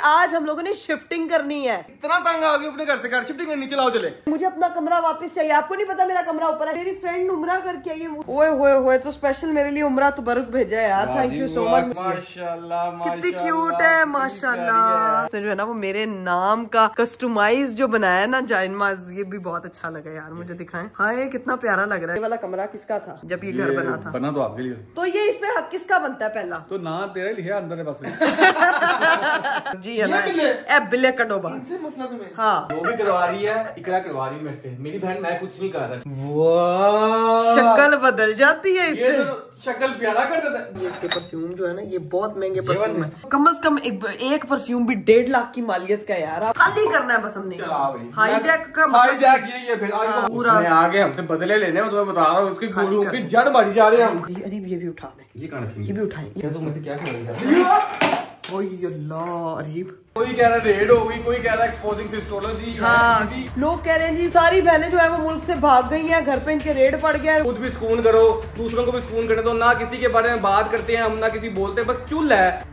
आज हम लोगों ने शिफ्टिंग करनी है। इतना तंग आ गई अपने घर से, घर शिफ्टिंग करनी, चलाओ चले। मुझे अपना कमरा वापस चाहिए। आपको नहीं पता मेरा कमरा ऊपर है। मेरी फ्रेंड उमरा करके आई है। ओए होए तो स्पेशल मेरे लिए उमरा तबरुक भेजा है यार। Thank you so much. माशाल्लाह कितनी क्यूट है माशाल्लाह। जो है ना वो मेरे नाम का कस्टमाइज जो बनाया है ना जाइनमाज, ये भी बहुत अच्छा लगा यार। मुझे दिखाएं। हाय कितना प्यारा लग रहा है। ये वाला कमरा किसका था जब ये घर बना था? बना तो आपके लिए। तो ये इसमें हक किसका बनता है? पहला तो ना तेरा लिखा अंदर है बस। जी है ना। ए बिल्ले कटो बात। इनसे मसला तुम्हें। हाँ वो भी करवा रही है, इकरा करवा रही है मेरे से। मेरी बहन, मैं कुछ नहीं कर रहा। वाह शक्ल बदल जाती है इससे। ये तो शक्ल प्यारा कर देता है। ये इसके परफ्यूम जो है ना, ये बहुत महंगे परफ्यूम है। कम से कम एक परफ्यूम भी 1.5 लाख की मालियत का यार। आप खाली करना है बस हमने। हाईजैक का हाईजैक यही है। फिर पूरा आगे हमसे बदले लेने, मैं तुम्हें बता रहा हूँ। उसकी फूलों की जड़ बढ़ी जा रही है। अरे ये भी उठा दे। ये कहाँ रखी? ये भी उठाएंगे। तुम क्या करेगा? कोई कह रहा है रेड हो गई, कोई कह रहा है एक्सपोजिंग सिस्टोलॉजी। हाँ, लोग कह रहे हैं जी सारी बहनें जो है वो मुल्क से भाग गई हैं, घर पे इनके रेड पड़ गया है। खुद भी सुकून करो, दूसरों को भी सुकून करने दो। ना किसी के बारे में बात करते हैं हम, ना किसी बोलते, बस चुल है।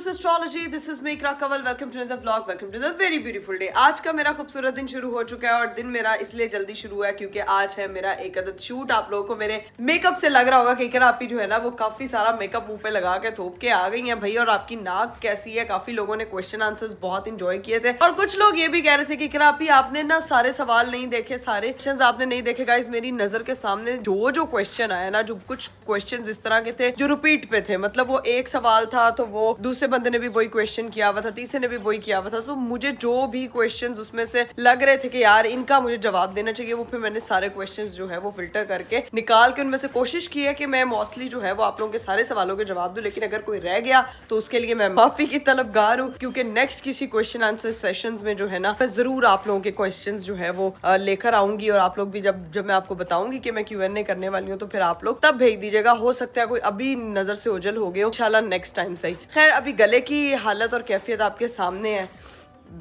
Astrology, this is me Iqra Kanwal. Welcome to the vlog, welcome to the very beautiful day. आज का मेरा खूबसूरत दिन शुरू हो चुका है और दिन मेरा इसलिए जल्दी शुरू हुआ है क्योंकि आज है मेरा एक अदद शूट। आप लोगों को मेरे मेकअप से लग रहा होगा कि इकरा आपकी जो है ना वो काफी सारा मेकअप मुंह पे लगा के थोप के आ गई है भाई। और आपकी नाक कैसी है? काफी लोगों ने क्वेश्चन आंसर्स बहुत इंजॉय किए थे और कुछ लोग ये भी कह रहे थे कि इकरा आपने ना सारे सवाल नहीं देखे, सारे क्वेश्चन आपने नहीं देखे। गाइस मेरी नजर के सामने जो क्वेश्चन आया ना, जो कुछ क्वेश्चन इस तरह के थे जो रिपीट पे थे, मतलब वो एक सवाल था तो वो दूसरे बंदे ने भी वही क्वेश्चन किया हुआ था, तीसरे ने भी वही किया हुआ था। तो मुझे जो भी क्वेश्चंस उसमें से लग रहे थे कि यार इनका मुझे जवाब देना चाहिए, वो फिर मैंने सारे क्वेश्चंस जो है वो फिल्टर करके निकाल के उनमें से कोशिश की है कि मैं मोस्टली जो है वो आप लोगों के सारे सवालों के जवाब दूं। लेकिन अगर कोई रह गया तो उसके लिए मैं माफी की तलबगार हूँ, क्योंकि नेक्स्ट किसी क्वेश्चन आंसर सेशंस में जो है ना मैं जरूर आप लोगों के क्वेश्चन जो है वो लेकर आऊंगी। और आप लोग भी जब मैं आपको बताऊंगी कि मैं Q&A करने वाली हूँ तो फिर आप लोग तब भेज दीजिएगा। हो सकता है कोई अभी नजर से ओझल हो गए हो, इंशाल्लाह नेक्स्ट टाइम सही। खैर अभी गले की हालत और कैफियत आपके सामने है,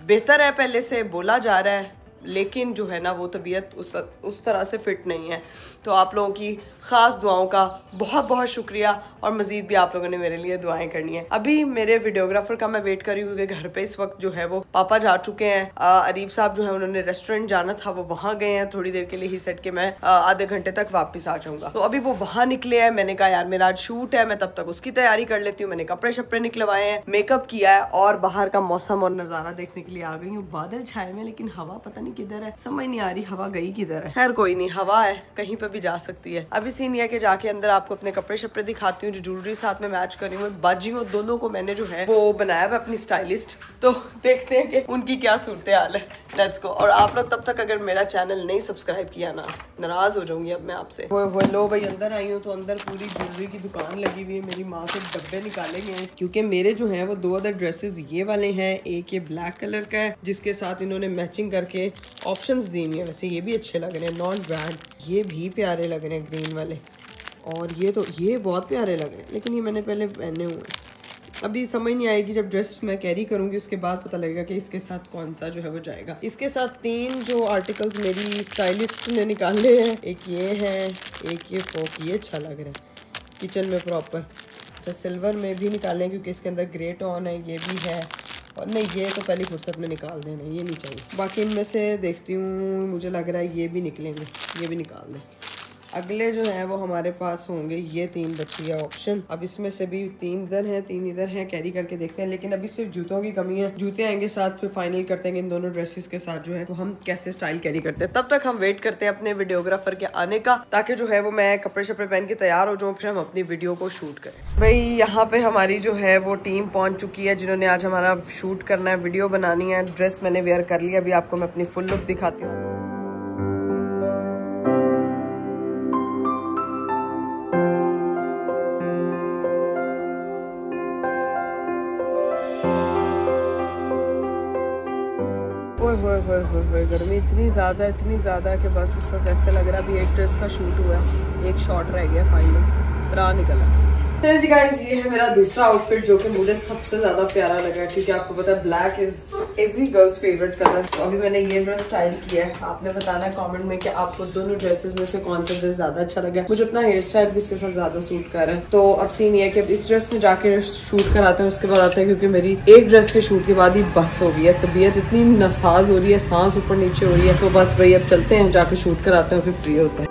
बेहतर है, पहले से बोला जा रहा है, लेकिन जो है ना वो तबीयत उस तरह से फिट नहीं है। तो आप लोगों की ख़ास दुआओं का बहुत बहुत शुक्रिया और मज़ीद भी आप लोगों ने मेरे लिए दुआएं करनी है। अभी मेरे वीडियोग्राफर का मैं वेट कर रही हूँ क्योंकि घर पे इस वक्त जो है वो पापा जा चुके हैं। अरीब साहब जो है उन्होंने रेस्टोरेंट जाना था, वो वहाँ गए हैं। थोड़ी देर के लिए ही सेट के मैं आधे घंटे तक वापस आ जाऊँगा। तो अभी वो वहाँ निकले हैं। मैंने कहा यार मेरा आज शूट है, मैं तब तक उसकी तैयारी कर लेती हूँ। मैंने कपड़े शपड़े निकलवाए हैं, मेकअप किया है और बाहर का मौसम और नज़ारा देखने के लिए आ गई हूँ। बादल छाए हुए लेकिन हवा पता नहीं किधर है, समझ नहीं आ रही हवा गई किधर है। खैर कोई नहीं, हवा है, कहीं पे भी जा सकती है। अभी सीन ये कि जाके अंदर आपको अपने कपड़े शपड़े दिखाती हूँ, जो ज्वेलरी साथ में मैच कर रही हूँ। बाजियों दोनों को मैंने जो है वो बनाया हुआ अपनी स्टाइलिस्ट, तो देखते हैं कि उनकी क्या सूरत हाल है। Let's go. और आप लोग तब तक अगर मेरा चैनल नहीं सब्सक्राइब किया ना, नाराज हो जाऊंगी अब मैं आपसे। वो लो भाई अंदर आई हूँ तो अंदर पूरी ज्वेलरी की दुकान लगी हुई है। मेरी माँ से डब्बे निकाले गए हैं क्योंकि मेरे जो है वो 2 अदर ड्रेसेस ये वाले हैं। एक ये ब्लैक कलर का है जिसके साथ इन्होंने मैचिंग करके ऑप्शंस दी है। वैसे ये भी अच्छे लग रहे हैं, नॉट बैड। ये भी प्यारे लग रहे हैं ग्रीन वाले, और ये बहुत प्यारे लग रहे हैं, लेकिन ये मैंने पहले पहने हुए हैं। अभी समझ नहीं आएगी, जब ड्रेस मैं कैरी करूंगी उसके बाद पता लगेगा कि इसके साथ कौन सा जो है वो जाएगा। इसके साथ 3 जो आर्टिकल्स मेरी स्टाइलिस्ट ने निकाले हैं, एक ये है, एक ये फोक, ये अच्छा लग रहा है किचन में प्रॉपर। अच्छा सिल्वर में भी निकाले क्योंकि इसके अंदर ग्रे टोन है, ये भी है। और नहीं ये तो पहली फुर्सत में निकाल देना, ये नहीं चाहिए। बाकी इनमें से देखती हूँ, मुझे लग रहा है ये भी निकलेंगे, ये भी निकाल दें। अगले जो है वो हमारे पास होंगे ये 3 बची है ऑप्शन। अब इसमें से भी 3 इधर हैं, 3 इधर हैं, कैरी करके देखते हैं। लेकिन अभी सिर्फ जूतों की कमी है, जूते आएंगे साथ, फिर फाइनल करते हैं इन दोनों ड्रेसेस के साथ जो है वो हम कैसे स्टाइल कैरी करते हैं। तब तक हम वेट करते हैं अपने वीडियोग्राफर के आने का, ताकि जो है वो मैं कपड़े शपड़े पहन के तैयार हो जाऊँ, फिर हम अपनी वीडियो को शूट करें। भाई यहाँ पे हमारी जो है वो टीम पहुंच चुकी है जिन्होंने आज हमारा शूट करना है, वीडियो बनानी है। ड्रेस मैंने वेयर कर लिया, अभी आपको मैं अपनी फुल लुक दिखाती हूँ। गर्मी इतनी ज़्यादा कि बस इस वक्त ऐसे लग रहा है अभी एक ड्रेस का शूट हुआ है, एक शॉट रह गया फाइनल, तरह निकला। चलिए जी गाइस, ये है मेरा दूसरा आउटफिट जो कि मुझे सबसे ज्यादा प्यारा लगा, क्योंकि आपको पता है black is every girls favourite colour. तो अभी मैंने ये ड्रेस स्टाइल किया है। आपने बताना है कमेंट में कि आपको दोनों ड्रेसेस में से कौन सा ड्रेस ज्यादा अच्छा लगा। मुझे अपना हेयर स्टाइल भी इसके साथ ज्यादा सूट कर रहा है। तो अब सीन ये है कि अब इस ड्रेस में जाके शूट कराते हैं, उसके बाद आते हैं, क्योंकि मेरी एक ड्रेस के शूट के बाद ही बस हो गई है। तबीयत इतनी नसाज हो रही है, सांस ऊपर नीचे हो रही है। तो बस भाई अब चलते हैं, जाके शूट कराते हैं, फिर फ्री होते हैं।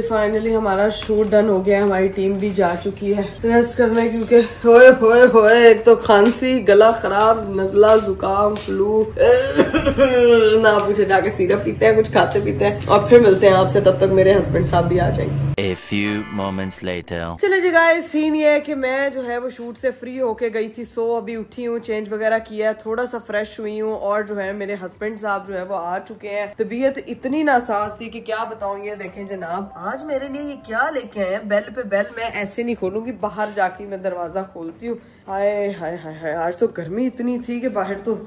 फाइनली हमारा शूट डन हो गया है। हमारी टीम भी जा चुकी है रेस्ट करने, क्योंकि होए होए होए एक तो खांसी, गला खराब, नजला, जुकाम, फ्लू ना पूछे। जाके सिरप पीते हैं, कुछ खाते पीते हैं और फिर मिलते हैं आपसे। तब तक मेरे हस्बैंड साहब भी आ जाएंगे। A few moments later. चले जी गाइस, सीन ये है कि मैं जो है वो शूट से फ्री होके गई थी। सो अभी उठी हूँ, चेंज वगैरह किया, थोड़ा सा फ्रेश हुई हूँ और जो है मेरे हस्बैंड साहब जो है वो आ चुके हैं। तबीयत इतनी नासाज थी कि क्या बताऊं। ये देखें जनाब, आज मेरे लिए ये क्या लेके आए हैं। बेल पे बेल, मैं ऐसे नहीं खोलूंगी, बाहर जाके मैं दरवाजा खोलती हूँ। हाय हाय हाय हाय, आज तो गर्मी इतनी थी कि बाहर तो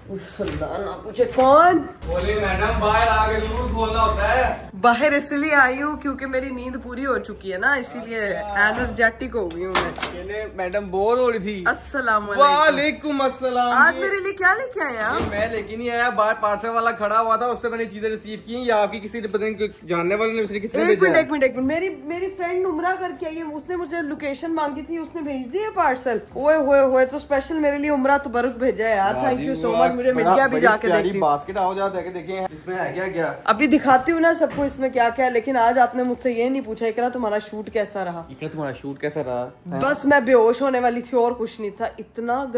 ना पूछे। कौन बोले मैडम, बाहर आके जरूर खोलना होता है। बाहर इसलिए आई हूँ क्योंकि मेरी नींद पूरी हो चुकी है ना, इसीलिए एनर्जेटिक हो गई हूँ मैं। मैडम बोर हो रही थी। अस्सलाम वालेकुम अस्सलाम। आज मेरे लिए क्या लेके आए आप? मैं लेके नहीं आया, बाहर पार्सल वाला खड़ा हुआ था, उससे मैंने चीजें रिसीव की। या आपकी किसी जानने वाले ने किसी एक मिनट मेरी फ्रेंड उमरा करके आई है, उसने मुझे लोकेशन मांगी थी, उसने भेज दी है पार्सल। ओए होए तो स्पेशल मेरे लिए उमरा तबरुक भेजा है यार। Thank you so much. मुझे मिल गया, अभी जाके देखती हूँ। बास्केट आओ जाओ देखे इसमें है क्या क्या। अभी दिखाती हूँ ना सबको इसमें क्या क्या है। लेकिन आज आपने मुझसे ये नहीं पूछा इकरा तुम्हारा शूट कैसा रहा। इकरा तुम्हारा शूट कैसा रहा? बस मैं बेहोश होने वाली थी और कुछ नहीं था।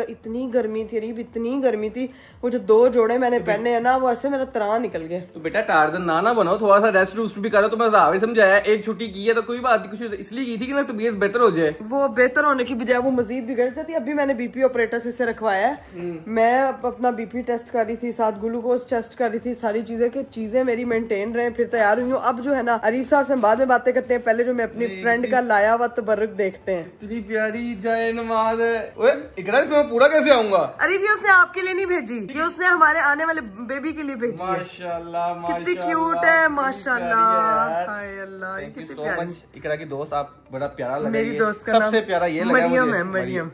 इतनी गर्मी थी रीब, इतनी गर्मी थी। वो जो 2 जोड़े मैंने पहने हैं ना, वो ऐसे मेरा त्रां निकल गया। तो बेटा टार्जन ना बनो, थोड़ा सा रेस्ट रूस्ट भी करो। तो मैं भी समझाया, एक छुट्टी की है तो कोई बात नहीं, कुछ इसलिए की थी कि ना तबीयत बेहतर हो जाए। वो बेहतर होने की बजाय वो मजीद बिगड़ जाती। अभी मैंने बीपी ऑपरेटर से रखवाया है। मैं अपना बीपी टेस्ट कर रही थी, साथ ग्लूकोज टेस्ट कर रही थी, सारी चीजें मेरी मेंटेन रहे, फिर तैयार हुई हूँ। अब जो है ना, अरीफ साहब से बाद में बातें करते हैं, पहले जो मैं अपनी फ्रेंड का लाया हुआ तबर्रुक देखते हैं। इतनी प्यारी जाए नमाज है। इकरा इसमें मैं पूरा कैसे आऊंगा? अरीफ ये उसने आपके लिए नहीं भेजी, ये उसने हमारे आने वाले बेबी के लिए भेजी है। माशाल्लाह कितनी क्यूट है, माशाल्लाह। हाय अल्लाह, कितनी प्यारी। इकरा की दोस्त आप बड़ा प्यारा लगा। मेरी दोस्त का सबसे प्यारा ये लगा मरियम है।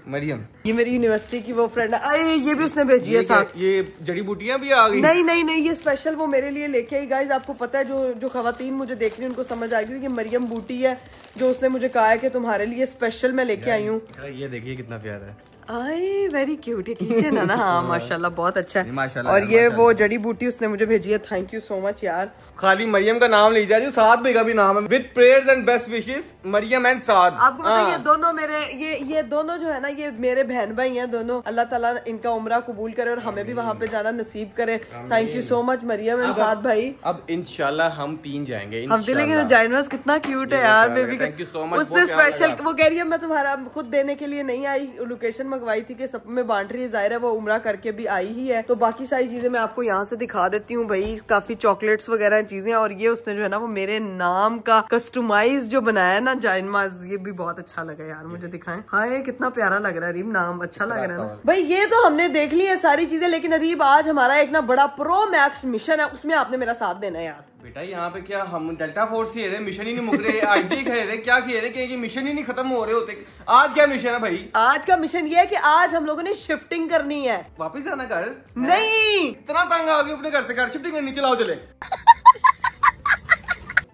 मरियम ये मेरी यूनिवर्सिटी की वो फ्रेंड है। ये भी उसने भेजी है साथ। ये जड़ी बूटियां भी आ गई। नहीं, ये स्पेशल वो मेरे लिए लेके आई। गाइस आपको पता है, जो खवातीन मुझे देख रही है उनको समझ आएगी कि मरियम बूटी है, जो उसने मुझे कहा है कि तुम्हारे लिए स्पेशल मैं लेके आई हूँ। ये देखिए कितना प्यारा है। I very cute. ये किचन है ना? हाँ माशाल्लाह, बहुत अच्छा है माशाल्लाह। और ये वो जड़ी बूटी उसने मुझे भेजी है। थैंक यू सो मच यार। खाली मरियम का नाम लीजिए, जो साद भाई का भी नाम है। With prayers and best wishes, Mariam and Saad. आपको पता है ये दोनों मेरे ये दोनों जो है ना, ये मेरे बहन भाई हैं दोनों। अल्लाह ताला इनका उम्रा कबूल करे और हमें भी वहाँ पे जाना नसीब करे। Thank you so much Mariam and Saad भाई। अब इंशाल्लाह हम 3 जाएंगे। हम लेकिन जाइनवास कितना क्यूट है यार baby. Thank you so much. उसने स्पेशल वो कह रही है मैं तुम्हारा खुद देने के लिए नहीं आई, लोकेशन मंगवाई थी कि सब में बांट रही है। जाहिर है वो उम्रा करके भी आई ही है। तो बाकी सारी चीजें मैं आपको यहाँ से दिखा देती हूँ भाई। काफी चॉकलेट्स वगैरह चीजें, और ये उसने जो है ना वो मेरे नाम का कस्टमाइज जो बनाया है ना जाइनमाज, ये भी बहुत अच्छा लगा यार। मुझे दिखाएं। हाय कितना प्यारा लग रहा है अरीब, नाम अच्छा लग रहा है ना भाई। ये तो हमने देख ली है सारी चीजें, लेकिन अरीब आज हमारा एक ना बड़ा प्रो मैक्स मिशन है, उसमें आपने मेरा साथ देना है यार। बेटा यहाँ पे क्या हम डेल्टा फोर्स खेल रहे, मिशन ही नहीं मुक रहे। आईजी खेल रहे, क्या खेल रहे कि मिशन ही नहीं खत्म हो रहे होते। आज क्या मिशन है भाई? आज का मिशन ये है कि आज हम लोगों ने शिफ्टिंग करनी है। वापिस जाना घर? नहीं, इतना तंग आ गए अपने घर से। घर शिफ्टिंग करनी, चलाओ चले।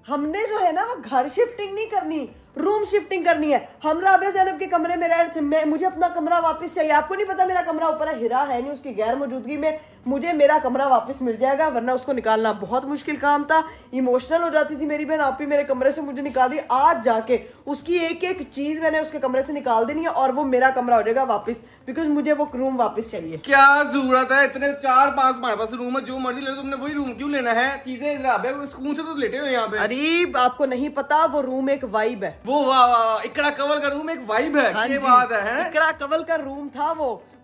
हमने जो है ना वो घर शिफ्टिंग नहीं करनी, रूम शिफ्टिंग करनी है। हम राबिया ज़ैनब के कमरे में रह रहे थे, मुझे अपना कमरा वापस चाहिए। आपको नहीं पता मेरा कमरा ऊपर है, हिरा है नहीं, उसकी गैर मौजूदगी में मुझे मेरा कमरा वापस मिल जाएगा, वरना उसको निकालना बहुत मुश्किल काम था। इमोशनल हो जाती थी मेरी बहन, आप ही मेरे कमरे से मुझे निकाल दी। आज जाके उसकी एक एक चीज मैंने उसके कमरे से निकाल देनी है और वो मेरा कमरा हो जाएगा वापस, बिकॉज मुझे वो रूम वापस चाहिए। क्या जरूरत है इतने 4-5 हमारे पास रूम है, जो मर्जी ले, तुमने वही रूम क्यों लेना है? चीजें स्कूल से तो लेटे हो यहाँ पे। अरे आपको नहीं पता, वो रूम एक वाइब है। वो वाह इकरा कवल का रूम एक वाइब है। हाँ, ये बात है। इकरा कवल का रूम था,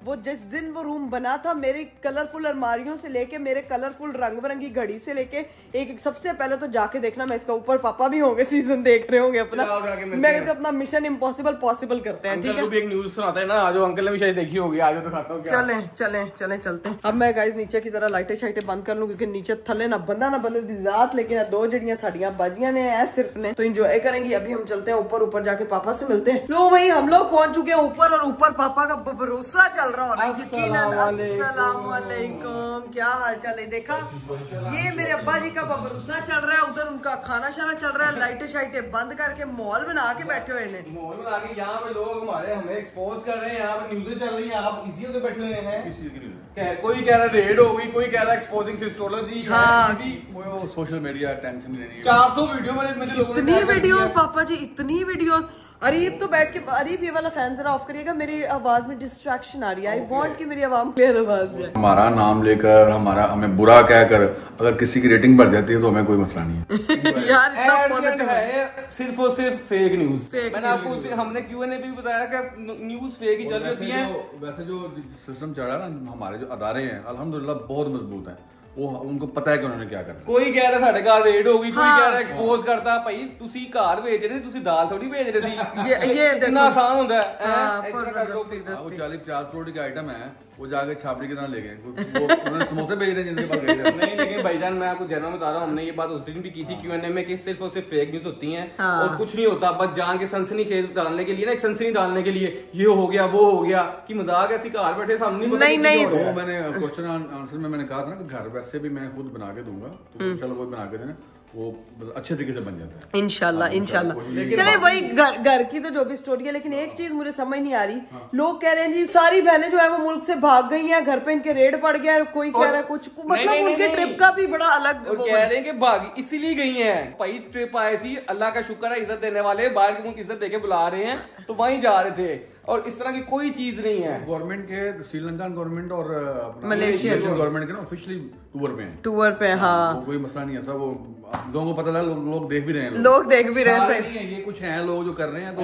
वो जिस दिन वो रूम बना था, मेरे कलरफुल अलमारियों से लेके, मेरे कलरफुल रंग बिरंगी घड़ी से लेके, एक सबसे पहले तो जाके देखना मैं इसका ऊपर, पापा भी होंगे सीजन देख रहे होंगे अपना, मैं कहती अपना मिशन इम्पॉसिबल पॉसिबल करते हैं। ठीक है, एक न्यूज सुनाते हैं ना, आज अंकल ने भी शायद देखी होगी, आज दिखाता हूँ। चलें चलते हैं। अब मैं गाइस नीचे की जरा लाइटें शाइटें बंद कर लूं, क्योंकि नीचे थले ना बंदे दी जात, लेकिन 2 जड़ियां साड़ियां बाजियां ने है सिर्फ ने, तो इंजॉय करेंगे। अभी हम चलते हैं ऊपर जाके पापा से मिलते हैं। लो भाई हम लोग पहुंच चुके हैं ऊपर, और ऊपर पापा का भरोसा चल रहा है। अस्सलाम वालेकुम, क्या हाल चाल है? देखा, ये मेरे अब्बा जी का भरोसा चल रहा है, उधर उनका खाना शाना चल रहा है, लाइटें शाइटें बंद करके मॉल बना के बैठे हुए हैं। मॉल बना के यहाँ पे लोग हमें एक्सपोज कर रहे हैं, यहाँ पे न्यूज़ें चल रही हैं, आप इसी होकर बैठे हुए हैं। कोई कह रहा है रेड हो गई, कोई कह रहा है एक्सपोजिंग सिस्टोलॉजी। वो सोशल मीडिया टेंशन नहीं लेनी। 400 वीडियो में इतनी वीडियोस पापा जी, इतनी वीडियोस। अरीब तो बैठ के, अरीब ये वाला फैन जरा ऑफ करिएगा, मेरी आवाज में डिस्ट्रैक्शन आ रही है। आई वांट कि मेरी आवाम क्लियर आवाज है। हमारा नाम लेकर, हमें बुरा कहकर अगर किसी की रेटिंग बढ़ जाती है तो हमें कोई मसला नहीं है। यार इतना पॉजिटिव है, सिर्फ और सिर्फ फेक न्यूज। मैंने आपको हमने Q&A भी बताया कि न्यूज फेक ही चल रही है। वैसे जो सिस्टम चल रहा है ना, हमारे जो अदारे हैं अल्हम्दुलिल्लाह बहुत मजबूत है, वो उनको पता है कि उन्होंने क्या करना। कोई कह रहा साढ़े घर रेड होगी, कोई कह रहा एक्सपोज करता। भाई तुसी घर भेज रहे, तुसी दाल थोड़ी भेज रहे सी। ये इतना आसान होता है। वो 40-50 करोड़ की आइटम है, वो जाके छापड़ी की तरह ले गए, समोसे भेज रहे हैं जिनके पास गए। नहीं, लेकिन भाईजान मैं आपको जनरल बता रहा हूँ, हमने ये बात उस दिन भी की थी Q&A में कि सिर्फ और सिर्फ फेक न्यूज होती हैं और कुछ नहीं होता, बस जान के सनसनी खेज डालने के लिए ना, एक सनसनी डालने के लिए ये हो गया वो हो गया, कि मजाक ऐसी घर बैठे सामने नहीं। तो मैंने क्वेश्चन आंसर में मैंने कहा था ना कि घर वैसे भी मैं खुद बना के दूंगा, तो चलो वो बना के देना, वो अच्छे तरीके से बन जाता है इंशाल्लाह। चले वही घर की तो जो भी स्टोरी है, लेकिन एक चीज मुझे समझ नहीं आ रही, लोग कह रहे हैं जी सारी बहनें जो है वो मुल्क से भाग गई हैं, घर पे इनके रेड पड़ गया है, कोई कह रहा है कुछ, मतलब उनके ट्रिप का भी बड़ा अलग कह रहे हैं कि भाग इसीलिए गई हैं। भाई ट्रिप आए सी, अल्लाह का शुक्र है, इज्जत देने वाले बाहर के मुल्क इज्जत देके बुला रहे हैं, तो वहीं जा रहे थे, और इस तरह की कोई चीज नहीं है। गवर्नमेंट के, श्रीलंका गवर्नमेंट और मलेशिया गवर्नमेंट के ना ऑफिशियली टूर पे हैं। हाँ, कोई मसला नहीं है, सब वो लोगों को पता लगा, लोग देख भी रहे हैं, लोग देख भी रहे हैं। ये कुछ हैं लोग जो कर रहे हैं, तो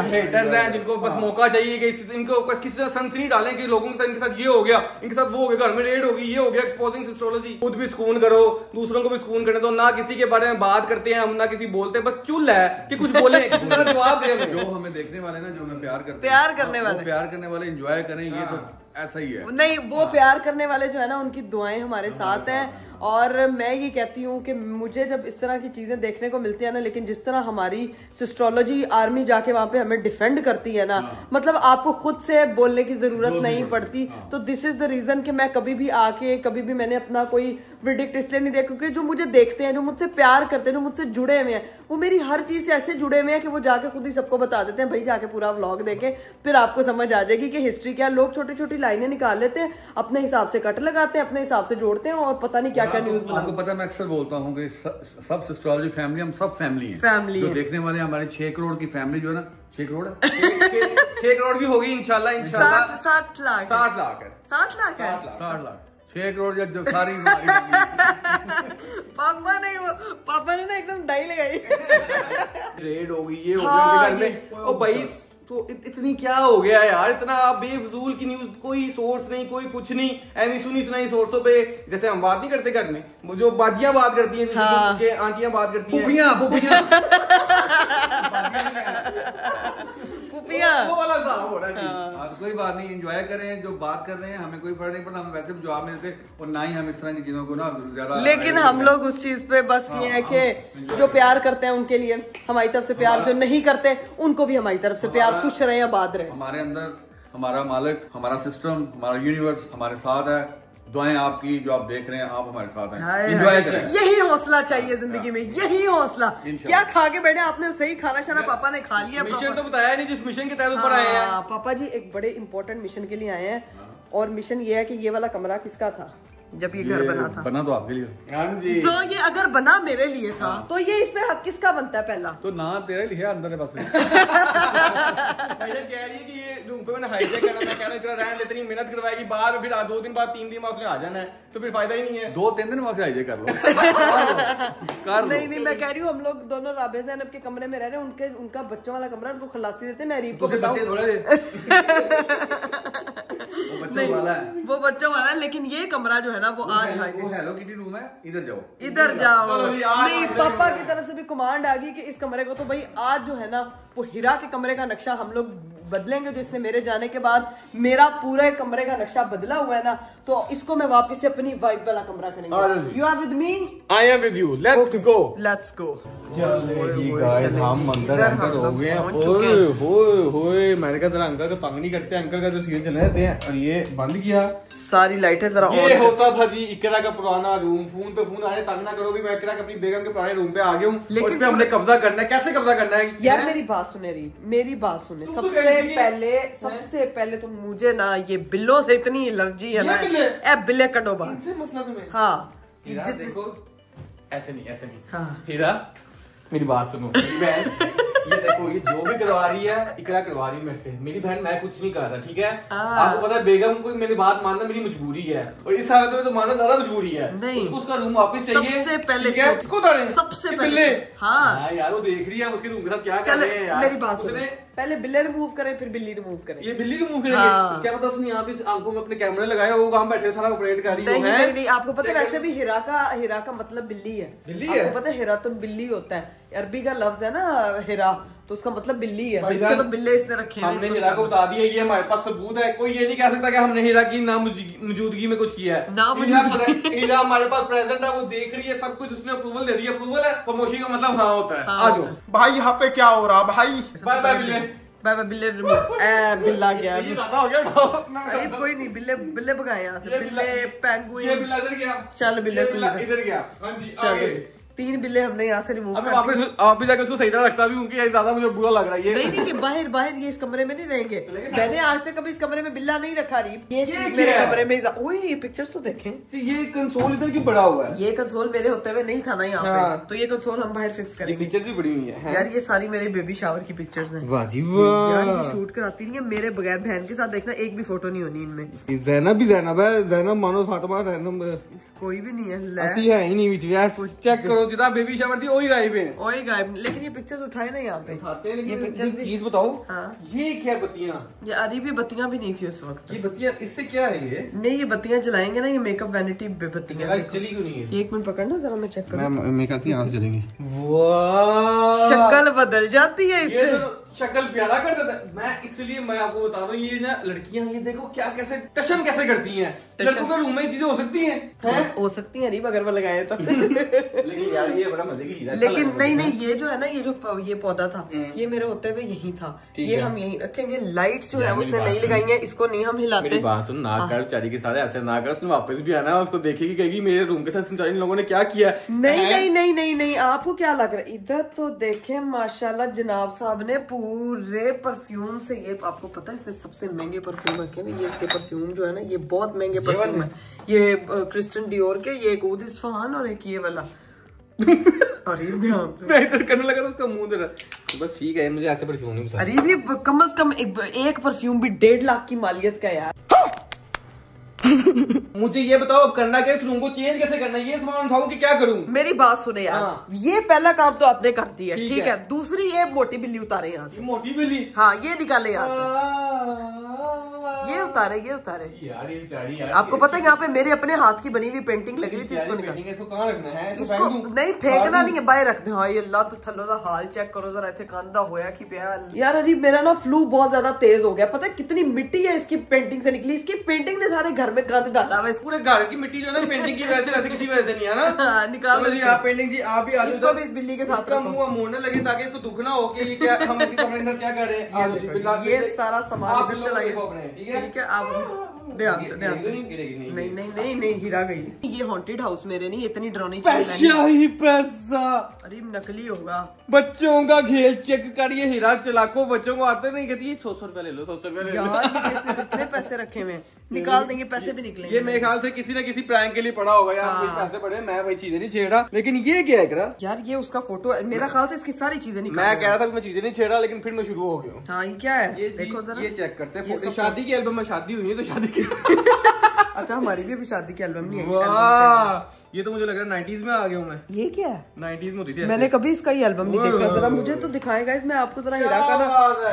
हेटर्स हैं जिनको बस मौका चाहिए कि इनको बस किसी तरह सनसनी डालें कि लोगों के साथ, इनके साथ ये हो गया, इनके साथ वो हो गया, घर में रेड होगी, ये हो गया, एक्सपोजिंग सिस्टोलॉजी। खुद भी सुकून करो, दूसरों को भी सुकून करने दो, ना किसी के बारे में बात करते हैं हम, ना किसी बोलते, बस चुल है कि कुछ बोले, किसी तरह जवाब दे। जो हमें देखने वाले ना, जो हमें प्यार करने वाले एंजॉय करें, ये तो ऐसा ही है। नहीं, वो प्यार करने वाले जो है ना, उनकी दुआएं हमारे साथ हैं। और मैं ये कहती हूँ कि मुझे जब इस तरह की चीजें देखने को मिलती है ना, लेकिन जिस तरह हमारी सिस्ट्रोलॉजी आर्मी जाके वहां पे हमें डिफेंड करती है ना, मतलब आपको खुद से बोलने की जरूरत नहीं पड़ती। तो दिस इज द रीजन कि मैं कभी भी आके, कभी भी मैंने अपना कोई विडिक्ट इसलिए नहीं दिया, क्योंकि जो मुझे देखते हैं, जो मुझसे प्यार करते हैं, जो मुझसे जुड़े हुए हैं, वो मेरी हर चीज से ऐसे जुड़े हुए हैं कि वो जाके खुद ही सबको बता देते हैं। भाई जाके पूरा व्लॉग देखे, फिर आपको समझ आ जाएगी कि हिस्ट्री क्या। लोग छोटी छोटी लाइनें निकाल लेते हैं, अपने हिसाब से कट लगाते हैं, अपने हिसाब से जोड़ते हैं, और पता नहीं क्या क्या न्यूज। आपको पता है, मैं अक्सर बोलता हूँ कि सब एस्ट्रोलॉजी फैमिली, हम सब फैमिली हैं। जो देखने वाले हमारे 6 करोड़ की फैमिली जो है ना, 6 करोड़ है, 6 करोड़ भी होगी इंशाल्लाह। 60 लाख है 6 करोड़ जो सारी पापा ने ना एकदम डाई लगाई। रेड होगी, ये हो गया घर में। ओ भाई तो इतनी क्या हो गया यार, इतना बेफजूल की न्यूज, कोई सोर्स नहीं, कोई कुछ नहीं, एमी सुनी सुनाई सोर्सों पे। जैसे हम बात नहीं करते घर में, वो जो बाजियां बात करती हैं, आंटियां बात करती हैं, वो वाला साहब हो रहा है। कोई बात नहीं, एंजॉय करें, जो बात कर रहे हैं हमें कोई फर्क नहीं पड़ता, हमें वैसे भी जवाब मिलते, और ना ही हम इस तरह की चीजों को ना ज्यादा। लेकिन हम लोग उस चीज पे बस ये है कि जो प्यार करते हैं उनके लिए हमारी तरफ से प्यार, जो नहीं करते उनको भी हमारी तरफ से प्यार, खुश रहे या बाद रहे। हमारे अंदर हमारा मालिक, हमारा सिस्टम, हमारा यूनिवर्स हमारे साथ है। दुआएं आपकी, जो आप देख रहे हैं, आप हमारे साथ हैं, एंजॉय करें। यही हौसला चाहिए जिंदगी में, यही हौसला। क्या खा के बैठे आपने? सही खाना शाना पापा ने खा लिया। मिशन तो बताया नहीं, जिस मिशन के तहत ऊपर आए हैं। पापा जी एक बड़े इंपॉर्टेंट मिशन के लिए आए हैं, और मिशन ये है कि ये वाला कमरा किसका था? जब ये घर बना था? बना तो आपके लिए। हाँ जी। तो ये अगर बना मेरे लिए था तो ये इसमें हक किसका बनता है? पहला तो ना तेरा लिखा अंदर बस। कह रही है कि ये रूम पे मैंने हाईजैक करना, मैं कह रहा हूं रहने दे, इतनी मेहनत करवाएगी, बाद फिर 2 दिन बाद 3 दिन बाद उसने आ जाना है, तो फिर फायदा ही नहीं है। 2-3 दिन वहां से हाईजैक कर लो। नहीं, मैं कह रही हूँ हम लोग दोनों राबे ज़ैनब के कमरे में रह रहे हैं, उनका बच्चों वाला कमरा, उनको खलासी देते, मैं रीब को वो बच्चों वाला है, लेकिन ये कमरा जो है ना वो आज हेलो किटी रूम है, इधर जाओ। नहीं, पापा की तरफ से भी कमांड आ गई कि इस कमरे को तो भाई आज जो है ना वो हिरा के कमरे का नक्शा हम लोग बदलेंगे, जो इसने मेरे जाने के बाद मेरा पूरे कमरे का नक्शा बदला हुआ है ना, तो इसको मैं वापस से अपनी वाइफ वाला कमरा करेंगे। You are with me, I am with you, let's go. हम अंदर एंटर हो गए हैं। होए मैंने कहा जरा अंकल का तंग नहीं करते, अंकल का जो सीन चल रहे हैं, और ये बंद किया सारी लाइटें जरा। ये होता था जी इकरा का पुराना रूम, फोन पे फोन आए, तंग ना करो भी, मैं इकरा अपनी बेगम के पुराने रूम पे आ गया हूँ, लेकिन पे हमने कब्जा करना है। कैसे कब्जा करना है यार? मेरी बात सुने री, मेरी बात सुने। सबसे पहले तो मुझे ना ये बिल्लों से इतनी एलर्जी है ना, ए बिल्ले कटो बात। इनसे मसला तुम्हें? हाँ हीरा देखो, ऐसे नहीं। हाँ हीरा मेरी बात सुनो, मेरी बहन ये देखो, ये जो भी करवा रही है इकरा करवा रही है मेरे से। मेरी बहन, मैं कुछ नहीं कर रहा, ठीक है? आपको पता है बेगम को मेरी बात मानना मेरी मजबूरी है, और इस हालत में तो मानना ज्यादा मजबूरी है। नहीं, उसका रूम वापस चाहिए। सबसे पहले सबसे पहले हाँ यार, वो देख रही है उसके रूम के साथ क्या कर रहे हैं यार। मेरी बात सुने, पहले बिल्ले रिमूव करें फिर बिल्ली रिमूव करें। ये बिल्ली रिमूव करेंगे? हाँ। क्या पता उसने यहाँ पे आंखों में अपने कैमरे लगाए, वो वहाँ बैठे सारा ऑपरेट कर रही है। नहीं, आपको पता है वैसे भी हिरा का मतलब बिल्ली है। आपको पता है हिरा तो बिल्ली होता है, अरबी का लफ्ज है ना हिरा, तो उसका मतलब बिल्ली है। इसके तो बिल्ले इसने रखे हैं। हमने हिरा को बता दिया, ये हमारे पास सबूत है। कोई ये नहीं कह सकता कि हमने हिरा की नामौजूदगी में कुछ किया है। हिरा हमारे पास प्रेजेंट है, वो देख रही है सब कुछ, उसने अप्रूवल दे दिया। अप्रूवल है खामोशी का मतलब हाँ होता है। आ जाओ भाई, यहाँ पे क्या हो रहा भाई? बाय बाय बिल्ले, बाय बाय बिल्ले रिमूव। बिल्ला गया, ये ज्यादा हो गया। अरे कोई नहीं, बिल्ले भगाए यहाँ से। बिल्ले पेंगुइन, ये बिल्ला इधर गया। चल बिल्ले तू इधर गया। हाँ जी, चल 3 बिल्ले हमने यहाँ से रिमूव कर दिए। वापस जाकर उसको सही तरह रखता भी हूँ कि ज्यादा मुझे बुरा लग रहा है। ये नहीं, बाहर ये इस कमरे में नहीं रहेंगे। मैंने आज तक कभी इस कमरे में बिल्ला नहीं रखा रही। ये चीज मेरे कमरे में। ओए ये पिक्चर्स तो देखें। ये कंसोल इधर क्यों पड़ा हुआ है? ये कंसोल मेरे होते हुए नहीं था ना यहाँ पे, तो ये कंसोल हम बाहर फिक्स करेंगे। पिक्चर भी पड़ी हुई है यार, ये सारी मेरे बेबी शावर की पिक्चर्स हैं। वाह जी वाह। यार ये शूट कराती नहीं है मेरे बगैर, बहन के साथ देखना एक भी फोटो नहीं होनी इनमें। ज़ैनब भी ज़ैनब है, ज़ैनब मानो फातिमा, कोई भी नहीं है। ऐसी है ही नहीं बीच में। चेक करो, जितना बेबी शावर थी वही गायब है। वही गायब, लेकिन ये पिक्चर्स उठाए ना यहाँ पे। ये पिक्चर चीज बताओ। हाँ, ये क्या बत्तियाँ? ये अरे भी बत्तियाँ भी नहीं थी उस वक्त। ये बत्तियाँ इससे क्या है? ये नहीं, ये बत्तियाँ जलाएंगे ना, ये मेकअप वैनिटी बत्तियाँ। चली क्यों नहीं है? 1 मिनट पकड़ना जरा, मैं चेक करूँ। मेकअप से यहाँ से चलेंगी। वाह, शक्ल बदल जाती है इससे। शक्ल प्यारा कर देता है। मैं आपको बता रहा हूँ, ये ना लड़कियां, ये देखो क्या कैसे टशन कैसे करती हैं। लड़कों के रूम में चीजें हो सकती हैं, हो सकती हैं, नहीं अगर वो लगाए तो। लेकिन यार ये बड़ा मजे की। लेकिन नहीं, ये जो है ना, ये पौधा था, ये मेरे होते हुए यही था। ये हम यही रखेंगे। लाइट्स जो है उसने नहीं लगाई है, इसको नहीं हम हिलाते। मेरी बात सुन, ना कर चारी के साथ ऐसे ना कर। उसने वापस भी आना है, उसको देखेगी, कहेगी मेरे रूम के साथ इन लोगों ने क्या किया। नहीं, आपको क्या लग रहा है? इधर तो देखें माशाल्लाह, जनाब साहब ने पूरे परफ्यूम से, ये आपको पता है इसने सबसे महंगे परफ्यूम रखे हैं। ये इसके परफ्यूम जो है ना, ये बहुत महंगे परफ्यूम है। ये क्रिस्टियन डियोर के, ये एक ऊद इस्फहान और एक ये वाला। अरे ध्यान से, मैं इधर करने लगा तो उसका मुंह दे रहा। बस ठीक है, मुझे ऐसे परफ्यूम नहीं पसंद। अरे भी कम से कम एक परफ्यूम भी 1.5 लाख की मालियत का यार। मुझे ये बताओ, अब करना क्या? इस रूम को चेंज कैसे करना है? ये सामान उठाऊं कि क्या करूं? मेरी बात सुने यार। हाँ। ये पहला काम तो आपने कर दिया, ठीक है। है। दूसरी, ये मोटी बिल्ली उतारे यहाँ से। मोटी बिल्ली? हाँ, ये निकाले यहाँ से। ये उतारे यार, ये बेचारी यार। आपको पता है यहाँ पे मेरे अपने हाथ की बनी हुई पेंटिंग लगी हुई थी। इसको निकाल, इसको कहाँ रखना है? इसको नहीं फेंकना नहीं है, बाहर रखना। हाँ, ये अल्लाह तो थल्लो दा हाल चेक करो जरा, ऐसे कांदा होया कि यार। अरे मेरा ना फ्लू बहुत ज्यादा तेज हो गया। पता है कितनी मिट्टी है इसकी पेंटिंग से निकली। इसकी पेंटिंग ने सारे घर में गंद डाला हुआ। पूरे घर की मिट्टी जो है ना, पेंटिंग की वैसे किसी वजह से नहीं है ना। निकाल दो आप पेंटिंग जी, आप भी इसको भी इस बिल्ली के साथ मुंह मोड़ने लगे ताकि इसको दुख ना हो कि ये क्या हम क्या कर रहे हैं। ये सारा सामान इधर चला गया। ठीक है, आप ध्यान से नहीं नहीं नहीं नहीं हीरा गई। ये हॉन्टेड हाउस मेरे नहीं, इतनी डरावनी चीज पैसा। अरे नकली होगा। बच्चों का खेल चेक कर, ये हीरा चलाको बच्चों को आते नहीं, कहती 100 रुपया ले लो, 100 रुपया ले लो। यार ये किसने इतने पैसे रखे हुए, निकाल देंगे पैसे भी निकलेंगे। ये मेरे ख्याल से किसी ना किसी प्रैंक के लिए पड़ा होगा यार, कुछ पैसे पड़े, मैं वही चीजें नहीं छेड़ा। लेकिन ये क्या है यार, ये उसका फोटो, मेरा ख्याल से इसकी सारी चीजें निकाल। मैं कह रहा था मैं चीजें नहीं छेड़ा, लेकिन फिर मैं शुरू हो गया। हाँ ये क्या है, ये देखो जरा, ये चेक करते हैं। शादी की एल्बम में शादी हुई है तो शादी की अच्छा हमारी भी अभी शादी की एल्बम नहीं है। वाह, ये तो मुझे लग रहा है 90s में आ गया हूँ मैं। ये क्या है, 90s में होती थी। मैंने कभी इसका ये एल्बम नहीं देखा। जरा मुझे तो दिखाएगा, मैं आपको जरा हीरा का ना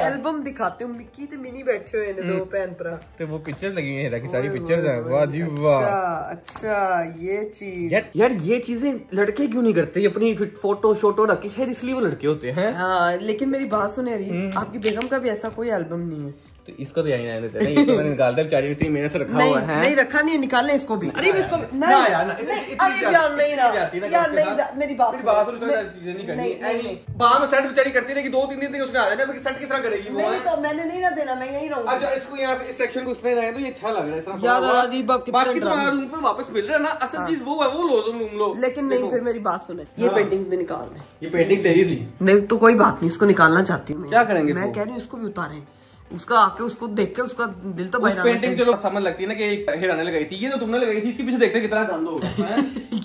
एल्बम दिखाती हूँ। मिक्की तो मिनी बैठे हुए हैं दो पैन पर, तो वो पिक्चर लगी है हीरा की, सारी पिक्चर्स हैं। वाह जी वाह। अच्छा ये चीज यार ये चीजें लड़के क्यों नहीं करते, अपनी फोटो शोटो रख के, शायद इसलिए वो लड़के होते हैं। हाँ लेकिन मेरी बात सुने रही, आपकी बेगम का भी ऐसा कोई एल्बम नहीं है। तो इसको तो यही नहीं देते ना, ये तो मैंने निकाल दिया बेचारी, इतनी मेहनत से रखा हुआ है। नहीं रखा नहीं है, निकालने इसको भी। अरे इसको भी ना यार, ना अरे यार नहीं ना यार, नहीं मेरी बात सुनो, चीजें नहीं करनी। बाहर में सेट बेचारी करती रहेगी 2-3 दिन तक, उसने आ जाना, सेट किस तरह करेगी वो? नहीं तो मैंने नहीं ना देना, मैं यहीं रहूंगा। अच्छा इसको यहाँ से इस सेक्शन को उसमें रहे तो ये अच्छा लग रहा है यार। अरीब आप कितना बाकी तुम्हारा रूम पे वापस मिल रहा है ना, असल चीज वो है, वो लो तुम रूम लो। लेकिन नहीं, फिर मेरी बात सुने, ये पेंटिंग्स भी निकाल दे। ये पेंटिंग तेरी थी। नहीं तो कोई बात नहीं, इसको निकालना चाहती हूँ। क्या करेंगे? मैं कह रही हूँ इसको भी उतारें, उसका आके उसको देख के उसका दिल तो बाहर आना चाहिए। पेंटिंग चलो समझ लगती है ना कि हिराने लगाई थी, ये तो तुमने लगाई थी, इसके पीछे देखते कितना गंद होगा।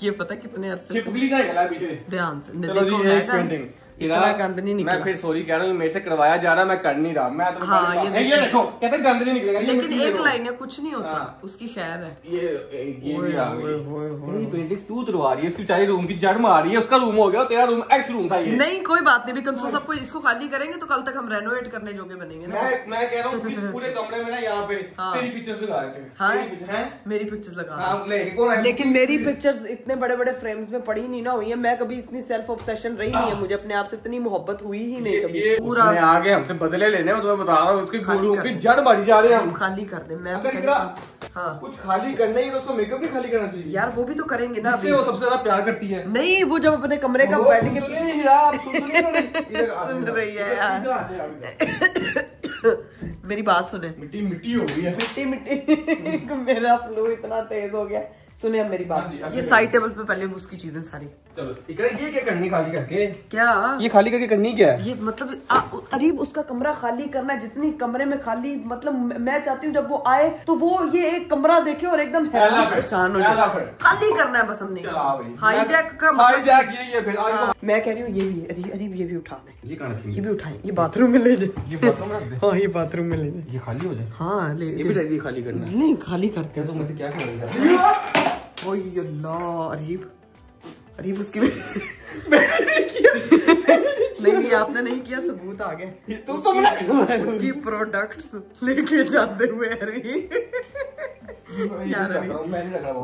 ये पता कितने अरसे चिपकली का निकला पीछे, ध्यान से देखो पेंटिंग इतना गंद नहीं निकला। मैं फिर सॉरी कह रहा हूँ, मेरे से करवाया जा रहा, मैं कर नहीं रहा। मैं तो हाँ, ये देखो कहते गंद नहीं निकलेगा, लेकिन एक लाइन है, कुछ नहीं होता, उसकी खैर है। ये भी आ गई। ये पेंटिंग तू उतरवा रही है, इसकी बेचारी रूम की जड़ मार रही है। उसका रूम हो गया, तेरा रूम एक्स रूम था ये। नहीं कोई बात नहीं, भी कंसो सबको इसको खाली करेंगे तो कल तक हम रेनोवेट करने जोगे बनेंगे ना। मैं कह रहा हूँ इस पूरे कमरे में ना यहाँ पे तेरी पिक्चर्स लगाए थे। हाँ मेरी पिक्चर्स लगा, लेकिन मेरी पिक्चर्स इतने बड़े बड़े फ्रेम्स में पड़ी नहीं ना हुई है। मैं कभी इतनी सेल्फ ऑब्सेशन रही नहीं है, मुझे अपने आप से इतनी मोहब्बत हुई ही नहीं कभी। पूरा आगे हमसे बदले लेने, मैं तुम्हें बता रहा हूँ, उसकी रूम की जड़ बढ़ी जा रही है। हम खाली कर दे, मैं हाँ कुछ खाली करना ही तो उसको मेकअप भी खाली करना चाहिए यार। वो भी तो करेंगे ना, वो सबसे ज्यादा प्यार करती है। नहीं वो जब अपने कमरे का बैठ के सुन रही है। मेरी बात सुने, मिट्टी मिट्टी हो गई है, मिट्टी मिट्टी मेरा फ्लो इतना तेज हो गया। सुने अब मेरी बात, ये साइड टेबल पे पहले उसकी चीजें सारी। चलो ये क्या करनी खाली करके? क्या ये खाली करके करनी क्या है? ये मतलब अरीब उसका कमरा खाली करना है, जितनी कमरे में खाली, मतलब मैं चाहती हूँ जब वो आए तो वो ये एक कमरा देखे और एकदम परेशान हो जाए। खाली करना है बस हमने। हाईजैक का हाईजैक ये फिर मैं कह रही हूँ ये भी अरीब ये भी उठा दे, ये भी उठाए, ये बाथरूम में ले जाए। ये बाथरूम में रख दे। हाँ ये बाथरूम में ले जाए, ये खाली हो जाए। हाँ ले, ये भी खाली करना है। नहीं खाली करते हैं, तुम क्या करेगा? ओए अल्लाह, अरीब उसकी नहीं आपने नहीं किया, सबूत आ गए। तो उसकी प्रोडक्ट्स लेके जाते हुए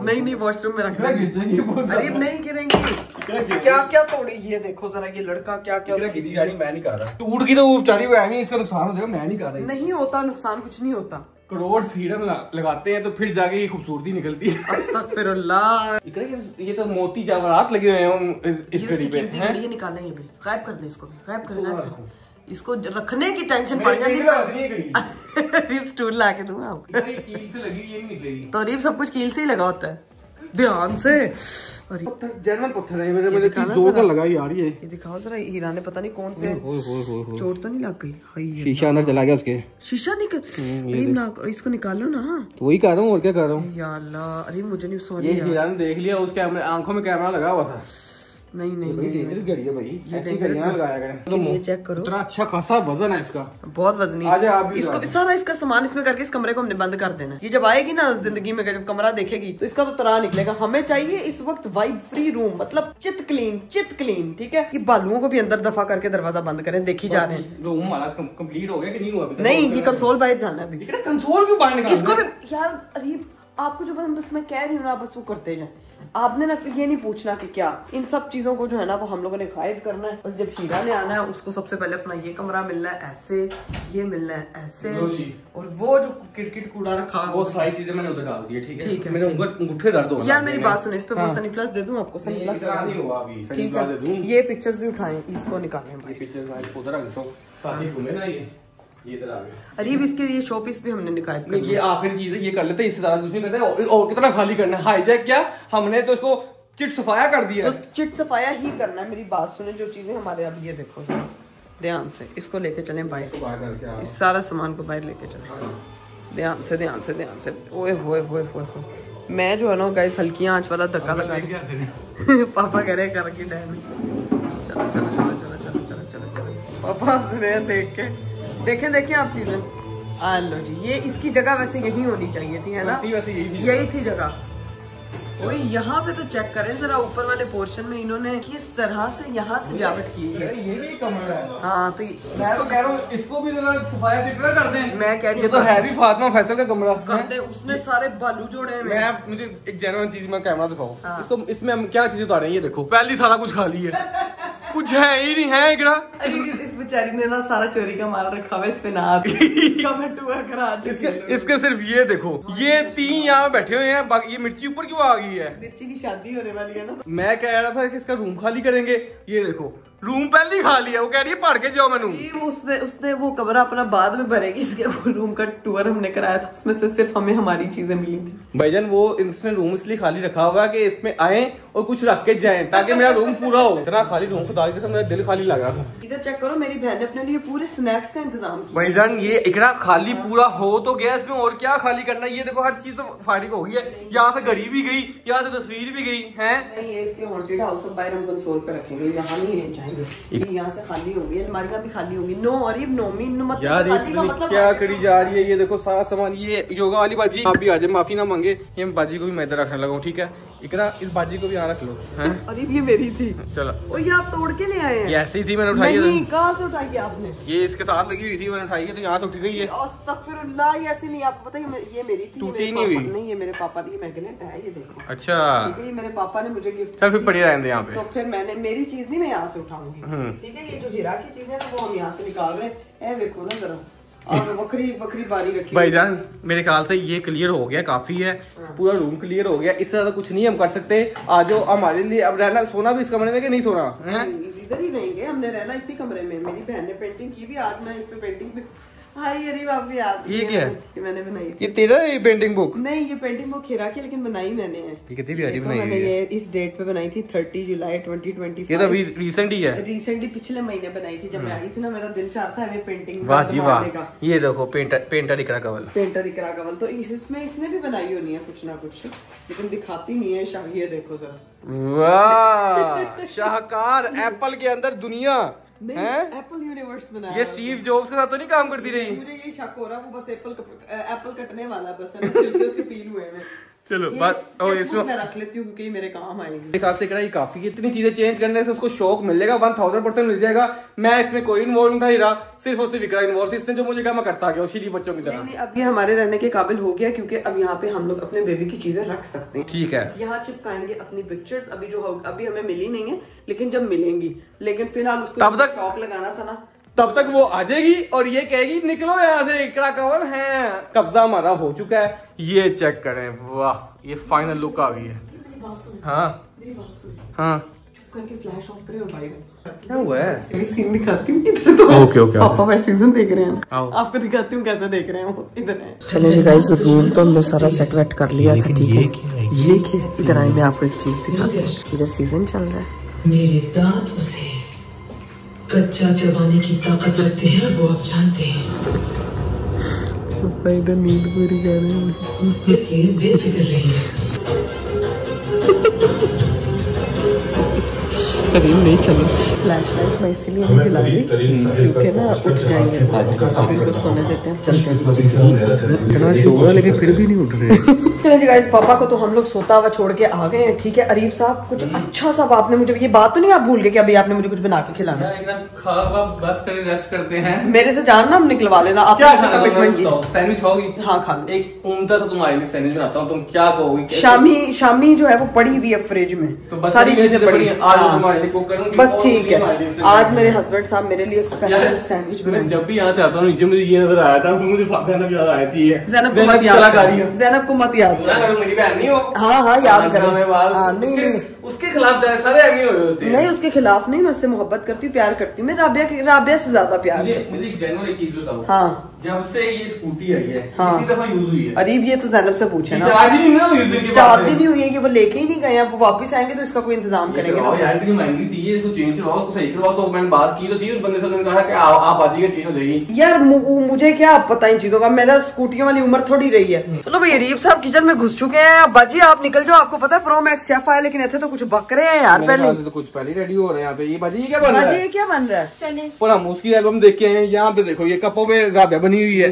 नहीं वॉशरूम में रखना। अरीब नहीं गिरेंगी, क्या क्या तोड़ी। ये देखो जरा, ये लड़का क्या क्या मैं नहीं कर रहा, टूट गई तो वो बेचारी वो है, इसका नुकसान हो जाएगा। मैं नहीं कर रहा, नहीं होता नुकसान, कुछ नहीं होता। करोड़ सीरम लगाते हैं तो फिर जाके ये खूबसूरती निकलती है। अस्तगफिरुल्लाह। ये तो मोती जवाहरात लगे हुए हैं इस घड़ी पे। ये निकालना, ये भी गायब कर दे, इसको भी गायब कर, इसको रखने की टेंशन पड़ गई। स्टूल ला के दूंगा आपको। कील से लगी, ये नहीं निकलेगी। तो अरीब सब कुछ कील से ही लगा होता है, ध्यान से। जर्मन पत्थर है, मेरे जोर का लगा यार। ये दिखाओ जरा, हीरा ने पता नहीं कौन से चोट तो नहीं लग गई। शीशा अंदर चला गया उसके, शीशा निकल। अरीब ना इसको निकालो ना। तो वही कर रहा हूँ, और क्या कर रहा हूँ। या अल्लाह अरीब मुझे नहीं, सॉरी। हीरा ने देख लिया, उसके आंखों में कैमरा लगा हुआ था। नहीं घड़ी है भाई, ये चेक करो, इतना अच्छा खासा वजन है इसका, बहुत वजनी है। इसको भी सारा इसका सामान इसमें करके इस कमरे को हमने बंद कर देना। ये जब आएगी ना जिंदगी में, जब कमरा देखेगी तो इसका तो तरा निकलेगा। हमें चाहिए इस वक्त वाइब फ्री रूम, मतलब चित क्लीन, ठीक है। ये बालुओं को भी अंदर दफा करके दरवाजा बंद करें, देखी जा रहे हैं। रूम हमारा कंप्लीट हो गया कि नहीं हुआ? नहीं, ये कंसोल बाहर जाना है अभी। कंसोल क्यों बाहर निकालना? इसको भी यार अरीब, आपको जो बस मैं कह रही हूँ ना, बस वो करते जाए। आपने ना ये नहीं पूछना कि क्या, इन सब चीजों को जो है ना वो हम लोगों ने गायब करना है। बस जब हीरा ने आना है उसको सबसे पहले अपना ये कमरा मिलना है ऐसे, ये मिलना है ऐसे, और वो जो किटकिट कूड़ा रखा है वो सारी चीजें मैंने उधर डाल दी है। ठीक है, मेरे अंगूठे दर्द हो रहा है यार। मेरी बात सुनो, इस पे वो सनी प्लस दे दूं आपको? सनी प्लस नहीं होगा अभी, सनी प्लस दे दूं। ये पिक्चर्स भी उठाएं, इसको निकालें भाई। पिक्चर्स मैं उधर रख देता हूं ताकि घूमे ना ये। ये इधर आ गया। अरीब इसके ये शो पीस भी हमने निकाल नहीं, ये आखिरी चीज है, ये कर लेते हैं, इससे ज्यादा कुछ नहीं करते और कितना खाली करना है। हाईजैक क्या, हमने तो इसको चिट सफाया कर दिया। तो चिट सफाया ही करना है। मेरी बात सुने, जो चीजें हमारे अब ये देखो सर, ध्यान से इसको लेके चलें बाहर, इस सारा सामान को बाहर लेके चलें, ध्यान से ध्यान से ध्यान से। ओए होए होए होए, मैं जो है ना गाइस हल्की आंच वाला धक्का लगा पापा कह रहे कर की डैन। चलो चलो चलो चलो चलो चलो चलो चलो, पापा हंस रहे हैं देख के। देखें आप सीजन आ लो जी, ये इसकी जगह वैसे यही होनी चाहिए थी, है ना? यही थी जगह। वही यहाँ पे तो चेक करें जरा, ऊपर वाले पोर्शन में इन्होंने किस तरह से यहाँ सजावट की है। ये भी कमरा है। हाँ तो इसको कह रहा हूँ, इसको भी सफाया कितना कर दें। मैं कह रही हूँ, ये तो है भी फातिमा फैसल का कमरा कर दे, उसने सारे बालू जोड़े हैं। मुझे एक जेन्युइन चीज में कैमरा दिखाओ। हाँ। इसको इसमें हम क्या चीजें उतारे हैं, ये देखो पहली सारा कुछ खाली है, कुछ है ही नहीं है। इस बेचारी ने ना सारा चोरी का माल रखा हुआ है, इस पे ना इसके सिर्फ ये देखो, ये 3 यहाँ बैठे हुए हैं, बाकी ये मिर्ची ऊपर क्यों आ गई है? मिर्ची की शादी होने वाली है ना। मैं कह रहा था कि इसका रूम खाली करेंगे, ये देखो रूम पहले ही खाली है। वो कह रही है पढ़ के जाओ मैनू। उसने वो कमरा अपना बाद में भरेगी, इसके वो रूम का टूर हमने कराया था, उसमें से सिर्फ हमें हमारी चीजें मिली थी। भाईजान वो इसने रूम इसलिए खाली रखा हुआ कि इसमें आए और कुछ रख के जाएं, ताकि मेरा रूम पूरा हो। इतना खाली रूम खुदा के मेरा दिल खाली लग रहा था। इधर चेक करो, मेरी बहन ने अपने लिए पूरे स्नैक्स का इंतजाम किया। भाईजान ये इतना खाली पूरा हो तो गया, इसमें और क्या खाली करना है? ये देखो हर चीज तो फारिग हो गई है। यहाँ से घड़ी भी गई, यहाँ से तस्वीर भी गई है। नहीं, ये इसके हॉन्टेड हाउस ऑफ बाहर हम कंसोल पे रखेंगे, यहाँ नहीं जाएंगे। यहाँ से खाली होगी, अलमारियां भी खाली होगी। No Areeb no mean no मतलब यार खाली का मतलब क्या करी जा रही है? ये देखो सारा सामान, ये योगा वाली बाजी आप भी आ जाए, माफी ना मांगे। ये बाजी को भी मैं इधर रखने लगा हूँ, ठीक है? इकरा इस बाजी को भी यहाँ रख लो। अरीब ये मेरी थी। चलो, ओ ये आप तोड़ के ले आए हैं? ये ऐसी ही थी, मैंने उठाई है। नहीं, कहाँ से उठाई है आपने? ये इसके साथ लगी हुई थी, मैंने उठाई है, तो यहाँ से उठ गई है। अस्तगफिरुल्लाह, ये ऐसी नहीं, आपको पता है ये मेरी थी। टूटी नहीं हुई? नहीं, ये मेरे पापा की मैग्नेट है, ये देखो। अच्छा, ये मेरे पापा ने मुझे गिफ्ट। चल फिर पड़ी रहने दे यहाँ पे। तो फिर मैंने मेरी चीज नहीं, मैं यहाँ से उठाऊंगी, ठीक है? ये जो हीरा की चीजें ना वो हम यहाँ से निकाल रहे हैं। देखो ना जरा, और वक्री बारी रखी। भाईजान मेरे ख्याल से ये क्लियर हो गया, काफी है। पूरा रूम क्लियर हो गया, इससे ज्यादा कुछ नहीं हम कर सकते। आ जाओ हमारे लिए। अब रहना, सोना भी इस कमरे में कि नहीं सोना है? इधर ही रहेंगे, हमने रहना इसी कमरे में। मेरी बहन ने पेंटिंग की भी, आज मैं इस पे पेंटिंग भी। हाँ ये रही आपकी याद। ये क्या है? ये मैंने बनाई थी। ये तेरा है ये पेंटिंग बुक? नहीं, ये पेंटिंग बुक हीरा की, लेकिन बनाई मैंने है। ये कितनी प्यारी बनाई मैंने है। ये इस डेट पे बनाई थी, 30 जुलाई 2025। ये तो अभी रिसेंट ही है। रिसेंटली पिछले महीने बनाई थी, जब मैं आई थी ना। मेरा दिल चाहता है पेंटिंग। वाह जी वाह, ये देखो पेंटर इकरा कंवल। पेंटर इकरा कंवल तो इसमें इसने भी बनाई होनी है कुछ ना कुछ, लेकिन दिखाती नहीं है। शाह ये देखो सर, वाह शाहकार। एप्पल के अंदर दुनिया है, एप्पल यूनिवर्स बनाया। ये स्टीव जॉब्स के साथ तो नहीं काम करती रही? मुझे यही शक हो रहा है, वो बस एप्पल कटने वाला बस है, छिलके उसके पील हुए हैं। चलो बस इसमें मैं रख लेती हूँ क्योंकि मेरे काम आएंगे। मेरे ख्याल से ये काफी है। इतनी चीजें चेंज करने से उसको शौक मिलेगा, 1000% मिल जाएगा। मैं इसमें कोई इन्वॉल्व नहीं था, हीरा सिर्फ और सिर्फ इकरा इन्वॉल्व थी। इसने जो मुझे कहा मैं करता गया, उसी बच्चों की तरह। नहीं, अब ये हमारे रहने के काबिल हो गया, क्योंकि अब यहाँ पे हम लोग अपने बेबी की चीजें रख सकते हैं। ठीक है, यहाँ चिपकाएंगे अपनी पिक्चर्स। अभी हमें मिली नहीं है, लेकिन जब मिलेंगी, लेकिन फिलहाल उसको तब तक शौक लगाना था ना, तब तक वो आ जाएगी और ये कहेगी निकलो यहाँ से, इकरा कंवल है। कब्जा हमारा हो चुका है। ये चेक करें, वाह ये फाइनल लुक आ गई है। हाँ मेरी बात सुन, हाँ, चुप करके फ्लैश ऑफ करे और बाहर। क्या हुआ है? सीन दिखाती हूँ इधर तो। ओके पापा वैसे सीजन देख रहे हैं, आपको दिखाती हूँ कैसे देख रहे हैं वो। इधर है। चलिए गाइस, रूम तो हमने सारा सेट वेट कर लिया था, ठीक है? ये क्या? इधर आए, मैं आपको एक चीज दिखाती हूँ। इधर सीजन चल रहा है। मेरे दांत से कच्चा चबाने की ताकत रखते हैं, वो आप जानते हैं। इधर नींद पूरी कर रहे हैं, इसलिए बेफिक्र रहिए। करीब नहीं चलो। फ्लैश लाइट मैं इसीलिए नहीं जला रही क्योंकि ना उठ जाएंगे, अब इनको सोने देते हैं, चलते हैं। इतना शोर है लेकिन फिर भी नहीं उठ रहे। चलो जी गाइस, पापा को तो हम लोग सोता हुआ छोड़ के आ गए हैं, ठीक है? अरीब साहब कुछ अच्छा सा आपने मुझे, ये बात तो नहीं आप भूल गए कि अभी आपने मुझे कुछ बना के खिलाना? बस करें, रेस्ट करते हैं। मेरे से जानना हम निकलवा लेना। आप सैंडविच खाओगी? हाँ खा लो। एक उम्दा सा तुम्हारे लिए सैंडविच बनाता हूँ, तुम क्या कहोगी? शामी जो है वो पड़ी हुई है फ्रिज में, तो सारी चीजें पड़ी हैं। आज तुम्हारे लिए कुक करूंगी। बस ठीक है, आज मेरे हस्बैंड साहब मेरे लिए स्पेशल सैंडविच बनाए। जब भी यहाँ से आता हूँ नीचे मुझे ये नजर आया था, मुझे ज़ैनब याद आई थी। ज़ैनब को मत याद, ज़ैनब को मत याद। मेरी बहन नहीं हो। हाँ याद करो। नहीं उसके खिलाफ जाए सारे एमी हुए होते हैं। नहीं उसके खिलाफ नहीं, मैं उससे मोहब्बत करती हूँ, प्यार करती हूँ, मैं राबिया से ज्यादा प्यार मुझे एक जेन्युइन एक चीज बताओ। हाँ जब से ये स्कूटी आई है हाँ। कितनी दफा यूज हुई है? अरीब ये तो जैनब से पूछे ना। चार्ज ही नहीं हुई है, चार्ज ही नहीं हुई है कि वो लेके ही नहीं गए हैं, वो वापस आएंगे तो इसका कोई इंतजाम करेंगे ना। यार इतनी महंगी थी ये, इसको चेंज करवाओ, उसको सही करवाओ। तो मैंने बात की तो थी उस बंदे से, उन्होंने कहा कि आप आ जाइए चेंज हो जाएगी। यार मुझे क्या पता इन चीजों का, मेरा स्कूटियों वाली उम्र थोड़ी रही है। चलो भाई अरीब साहब किचन में घुस चुके हैं, बाजी आप निकल जाओ, आपको पता है प्रो मैक्स शेफ आया, लेकिन ऐसे तो कुछ बक रहे हैं यार पहले तो कुछ पहले रेडी हो रहे हैं यहाँ पे। ये बाजी क्या बन रहा है? बाजी क्या बन रहा है? चले और हम उसकी एल्बम देख के आए, यहाँ पे देखो ये कपों में राबिया बनी हुई है।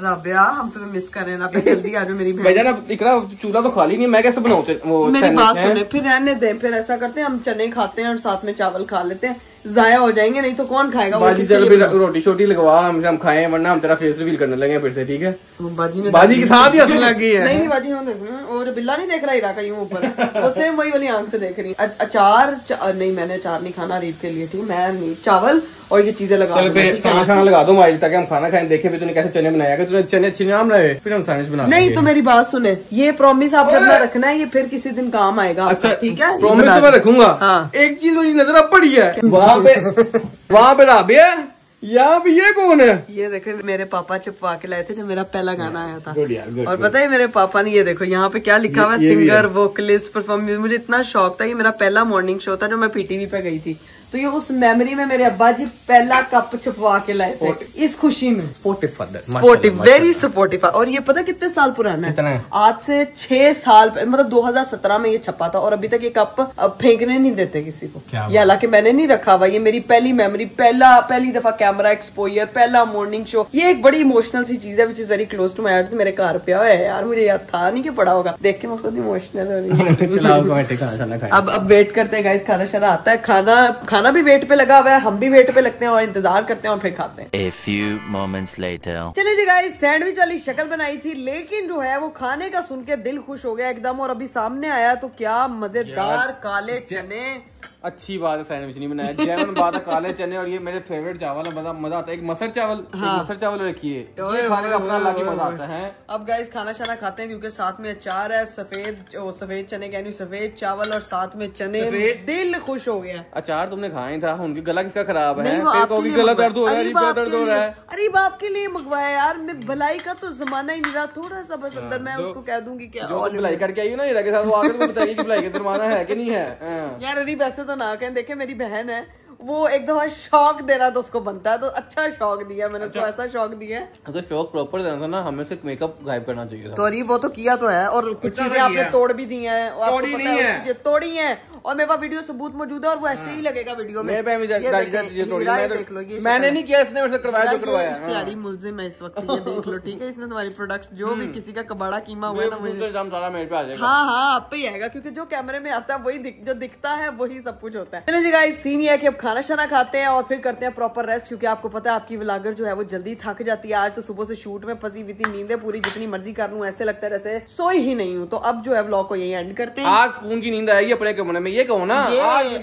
राबिया हम तुम्हें मिस कर रहे हैं, राबिया जल्दी आ जाओ मेरी बहन। भैया ना इकरा चूल्हा तो खाली नहीं, मैं कैसे बनाऊं वो? मेरी बात सुने, फिर रहने दें, फिर ऐसा करते हैं हम चने खाते हैं और साथ में चावल खा लेते हैं, जाया हो जाएंगे, नहीं तो कौन खाएगा? बाजी चल फिर रोटी छोटी लगवा, हम खाएं, वरना हम तेरा फेस रिवील करने लगे फिर से, ठीक है? बाजी के साथ ही हंसने लगी है। नहीं बाजी हम और बिल्ला नहीं देख रहा इरा का यूं ऊपर, वो सेम वही वाली आंख से देख रही। अचार नहीं, मैंने अचार नहीं खाना रीत के लिए, ठीक? मैं नहीं, चावल और ये चीजें लगा खाना लगा दो माइल, ताकि हम खाना खाएं, देखें भी तूने कैसे चने बनाया, तूने चने अच्छे नाम रहे, फिर हम सैंडविच बना। नहीं तो मेरी बात सुने, ये प्रॉमिस आपको अपना रखना है, ये फिर किसी दिन काम आएगा। अच्छा ठीक है, प्रॉमिस तो मैं रखूंगा। हाँ। एक चीज मुझे नजर अब पड़ी है, वहाँ पे राबिया, यहाँ पे ये कौन है? ये देखो मेरे पापा चिपवा के लाए थे जब मेरा पहला गाना आया था। गुड यार, गुड, और पता है मेरे पापा ने, ये देखो यहाँ पे क्या लिखा हुआ है, सिंगर, वोकलिस्ट, परफॉर्मर। मुझे इतना शौक था, ये मेरा पहला मॉर्निंग शो था जो मैं पीटीवी पे गई थी, तो ये उस मेमोरी में मेरे अब्बा जी पहला कप छपवा के लाए थे इस खुशी में। Supportive, very supportive. और ये पता कितने साल पुराना है? आज से 6 साल, मतलब 2017 में ये छपा था, और अभी तक ये कप अब फेंकने नहीं देते किसी को। ये हालांकि मैंने नहीं रखा हुआ, ये मेरी पहली मेमोरी, पहली दफा कैमरा एक्सपोजर, पहला मॉर्निंग शो। ये एक बड़ी इमोशनल सी चीज है, which is very close to my heart. मेरे घर पे है यार, मुझे याद था नहीं कि पड़ा होगा, देख के मैं खुद इमोशनल हो रही है। अब वेट करते हैं गाइस, खाना शाना आता है, खाना भी वेट पे लगा हुआ है, हम भी वेट पे लगते हैं और इंतजार करते हैं और फिर खाते हैं। A few moments later. चलिए जी गाइस, सैंडविच वाली शक्ल बनाई थी, लेकिन जो है वो खाने का सुन के दिल खुश हो गया एकदम, और अभी सामने आया तो क्या मजेदार काले चने। अच्छी बात है, सैंडविच नहीं बनाया, जैन बात है, काले चने। और ये मेरे फेवरेट चावल है, मजा आता है। एक मसर चावल, हाँ। मसर चावल रखिए, खाने का अपना अलग ही मजा आता है। अब गाइस खाना शाना खाते हैं, क्योंकि साथ में अचार है, सफेद चने कहनी, सफेद चावल और साथ में चने। दिल खुश हो गया। अचार तुमने खाया था, उनकी गला किसका खराब है? गला दर्द हो रहा है। अरे आपके लिए मंगवाया यार, मैं भलाई का तो जमाना ही नहीं रहा, थोड़ा सा बस अंदर मैं उसको कह दूंगी क्या भलाई करके आई ना के साथ, वो आकर बताइए कि भलाई का जुर्माना है कि नहीं है। यार अरे वैसे तो ना कहें, देखे मेरी बहन है, वो एक दफा शौक देना तो उसको बनता है, तो अच्छा शौक दिया मैंने उसको, ऐसा शौक दिया है। अगर शौक प्रॉपर देना था ना, हमें सिर्फ मेकअप गायब करना चाहिए था। तो अरे वो तो किया तो है, और कुछ चीजें आपने तोड़ भी दी हैं, तोड़ी हैं, और मेरे पास वीडियो सबूत मौजूद है, और वो ऐसे ही लगेगा वीडियो में। देख लो, ये मैंने नहीं किया, इसने मेरे से करवाया, जो करवाया। इश्तिहारी मुल्जिम है इस वक्त, ये देख लो, ठीक है? इसने तुम्हारी प्रोडक्ट्स जो भी किसी का कबाड़ा कीमा हुआ है ना, सारा मेरे पे आ जाएगा। हाँ आप पे ही आएगा, क्योंकि जो कैमरे में आता है वही जो दिखता है वही सब कुछ होता है। चलिए जी गाइस, सीन ये है कि अब खाना शाना खाते हैं और फिर करते हैं प्रॉपर रेस्ट, क्योंकि आपको पता है आपकी व्लॉगर जो है वो जल्दी थक जाती है। आज तो सुबह से शूट में फंसी हुई थी, नींदें पूरी जितनी मर्जी कर लूं, ऐसे लगता है जैसे सोई ही नहीं हूँ। तो अब जो है व्लॉग को यही एंड करते हैं। आज खून की नींद आएगी अपने कमरे में, ये कहो ना,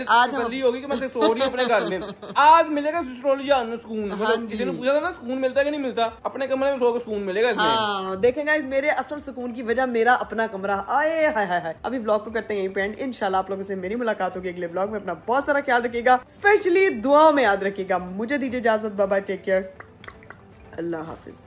आज जल्दी होगी कि मैं सो रही हूँ अपने घर में। आज मिलेगा सुकून। किसी ने पूछा था ना सुकून मिलता है कि नहीं मिलता, अपने कमरे में सो के सुकून मिलेगा। हाँ देखेंगे मेरे असल सुकून की वजह मेरा अपना कमरा। आए हाय हाय हाय। अभी व्लॉग को करते हैं यहीं पे एंड। इंशाल्लाह आप लोगों से मेरी मुलाकात होगी अगले व्लॉग में। अपना बहुत सारा ख्याल रखिएगा, स्पेशली दुआओं में याद रखिएगा। मुझे दीजिए इजाजत, बाय बाय, टेक केयर, अल्लाह हाफिज।